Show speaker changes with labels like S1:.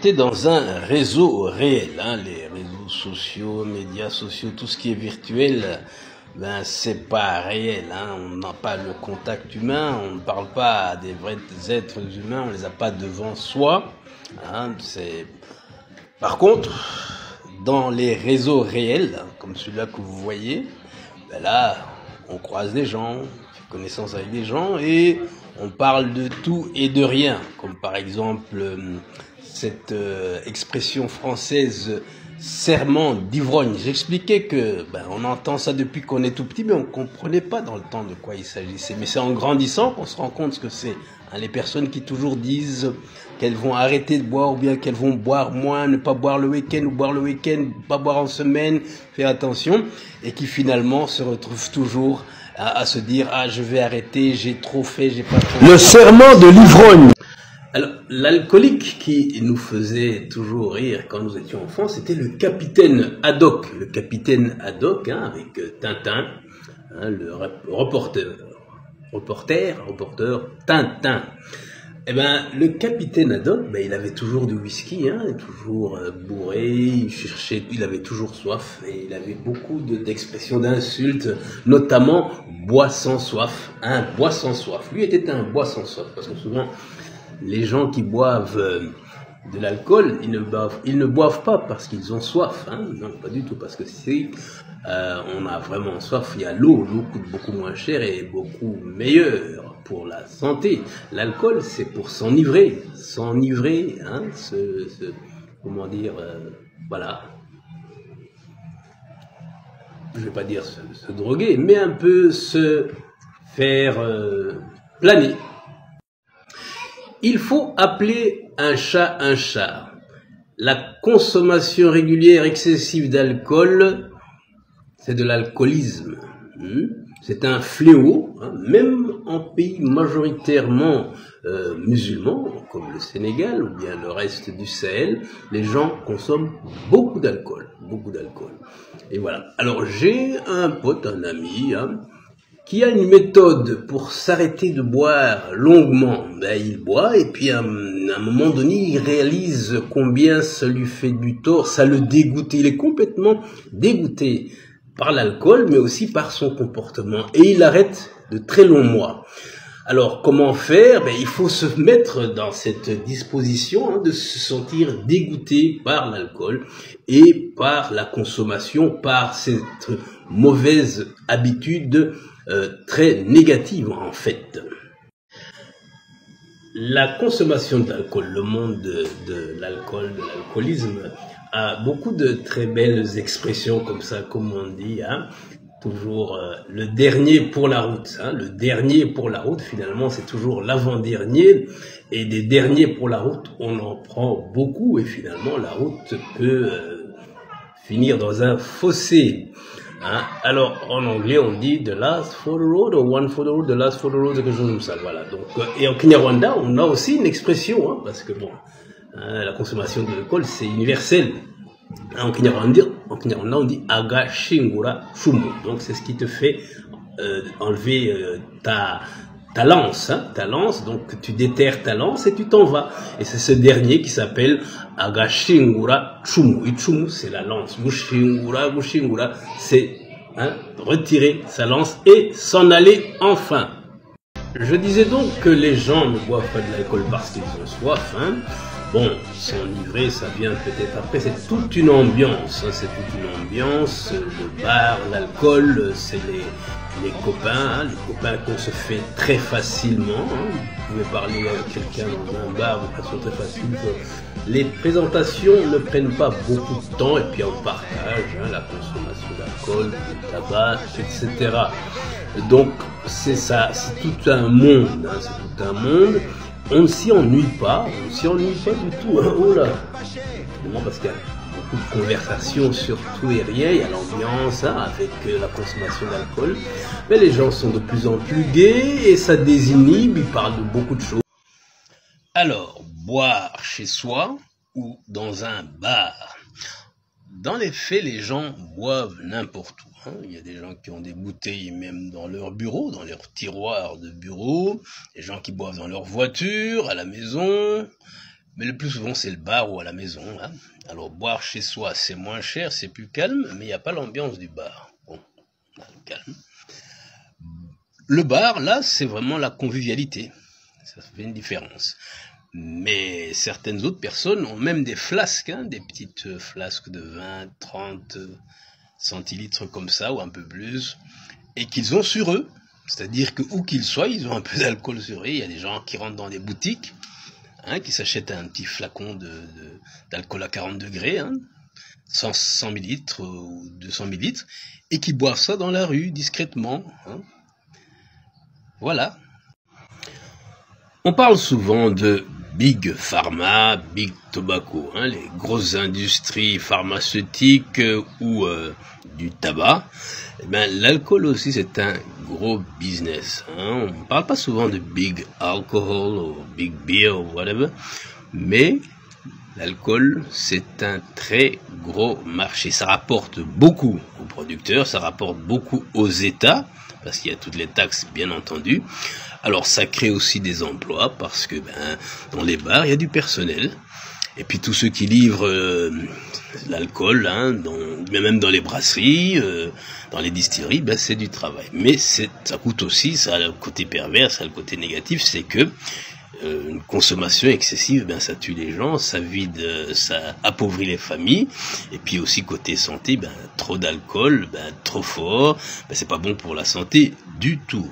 S1: T'es dans un réseau réel, hein, les réseaux sociaux, médias sociaux, tout ce qui est virtuel, ben c'est pas réel, hein, on n'a pas le contact humain, on ne parle pas à des vrais êtres humains, on les a pas devant soi, hein, c'est. Par contre, dans les réseaux réels, hein, comme celui-là que vous voyez, ben là, on croise des gens, on fait connaissance avec des gens et on parle de tout et de rien, comme par exemple cette expression française serment d'ivrogne. J'expliquais que on entend ça depuis qu'on est tout petit, mais on comprenait pas dans le temps de quoi il s'agissait. Mais c'est en grandissant qu'on se rend compte ce que c'est. Hein, les personnes qui toujours disent qu'elles vont arrêter de boire ou bien qu'elles vont boire moins, ne pas boire le week-end ou boire le week-end, pas boire en semaine, faire attention, et qui finalement se retrouvent toujours à se dire « Ah, je vais arrêter, j'ai trop fait, j'ai pas trop... » Le serment de l'ivrogne. Alors, l'alcoolique qui nous faisait toujours rire quand nous étions enfants, c'était le capitaine Haddock. Le capitaine Haddock, hein, avec Tintin, hein, le reporter Tintin. Eh ben, le capitaine Haddock, il avait toujours du whisky, hein, toujours bourré, il cherchait, il avait toujours soif, et il avait beaucoup d'expressions d'insultes, notamment bois sans soif, hein, bois sans soif. Lui était un bois sans soif, parce que souvent, les gens qui boivent de l'alcool, ils ne boivent pas parce qu'ils ont soif, hein, non, pas du tout, parce que si on a vraiment soif, il y a l'eau coûte beaucoup moins cher et beaucoup meilleure pour la santé. L'alcool, c'est pour s'enivrer, hein, comment dire, voilà. Je vais pas dire se droguer, mais un peu se faire planer. Il faut appeler un chat un chat. La consommation régulière excessive d'alcool, c'est de l'alcoolisme. C'est un fléau, hein, même en pays majoritairement musulmans, comme le Sénégal ou bien le reste du Sahel, les gens consomment beaucoup d'alcool. Et voilà. Alors j'ai un pote, un ami, hein, qui a une méthode pour s'arrêter de boire longuement. Il boit et puis à un moment donné, il réalise combien ça lui fait du tort, ça le dégoûte. Il est complètement dégoûté par l'alcool, mais aussi par son comportement. Et il arrête de très longs mois. Alors, comment faire? Il faut se mettre dans cette disposition, hein, de se sentir dégoûté par l'alcool et par la consommation, par cette mauvaise habitude très négative en fait. La consommation d'alcool, le monde de l'alcool, de l'alcoolisme, a beaucoup de très belles expressions comme ça, comme on dit, hein. Toujours le dernier pour la route, hein. Le dernier pour la route, finalement, c'est toujours l'avant-dernier. Et des derniers pour la route, on en prend beaucoup et finalement, la route peut finir dans un fossé. Hein? Alors, en anglais, on dit the last for the road, ou one for the road, the last for the road, quelque chose comme ça. Voilà. Donc, et en Kinyarwanda, on a aussi une expression, hein, parce que bon, hein, la consommation d'alcool, c'est universel. En Kinyarwanda, on dit aga shingura shumu. Donc, c'est ce qui te fait enlever ta lance, hein, ta lance. Donc, tu déterres ta lance et tu t'en vas. Et c'est ce dernier qui s'appelle agashingura chumu. Et chumu, c'est la lance. Gushingura, c'est retirer sa lance et s'en aller enfin. Je disais donc que les gens ne boivent pas de l'alcool parce qu'ils ont soif, hein. Bon, s'enivrer, ça vient peut-être après, c'est toute une ambiance, hein, le bar, l'alcool, c'est les copains, les copains qu'on se fait très facilement, hein. Vous pouvez parler avec quelqu'un dans un bar de façon très facile. Les présentations ne prennent pas beaucoup de temps et puis on partage, hein, la consommation d'alcool, du tabac, etc. Donc c'est ça, c'est tout un monde, hein, c'est tout un monde. On ne s'y ennuie pas du tout, hein. Oh là, parce qu'il y a beaucoup de conversations sur tout et rien, il y a l'ambiance, hein, avec la consommation d'alcool, mais les gens sont de plus en plus gais et ça désinhibe, ils parlent de beaucoup de choses. Alors, boire chez soi ou dans un bar? Dans les faits, les gens boivent n'importe où. Hein. Il y a des gens qui ont des bouteilles même dans leur bureau, dans leur tiroir de bureau, des gens qui boivent dans leur voiture, à la maison, Mais le plus souvent, c'est le bar ou à la maison. Hein. Alors, boire chez soi, c'est moins cher, c'est plus calme, mais il n'y a pas l'ambiance du bar. Bon, on a le calme. Le bar, là, c'est vraiment la convivialité. Ça fait une différence. Mais certaines autres personnes ont même des flasques, hein, des petites flasques de 20, 30 centilitres comme ça, ou un peu plus, et qu'ils ont sur eux. C'est-à-dire que où qu'ils soient, ils ont un peu d'alcool sur eux. Il y a des gens qui rentrent dans des boutiques, hein, qui s'achètent un petit flacon d'alcool à 40 degrés, hein, 100 millilitres ou 200 millilitres, et qui boivent ça dans la rue, discrètement. Hein. Voilà. On parle souvent de Big Pharma, Big Tobacco, hein, les grosses industries pharmaceutiques ou du tabac. Eh ben, l'alcool aussi, c'est un gros business. Hein. On ne parle pas souvent de Big Alcohol ou Big Beer ou whatever, mais l'alcool, c'est un très gros marché. Ça rapporte beaucoup aux producteurs, ça rapporte beaucoup aux États, parce qu'il y a toutes les taxes, bien entendu. Alors, ça crée aussi des emplois, parce que dans les bars, il y a du personnel. Et puis, tous ceux qui livrent l'alcool, hein, mais même dans les brasseries, dans les distilleries, c'est du travail. Mais ça coûte aussi, ça a le côté pervers, ça a le côté négatif, c'est que une consommation excessive, ça tue les gens, ça vide, ça appauvrit les familles, et puis aussi côté santé, trop d'alcool, trop fort, c'est pas bon pour la santé du tout.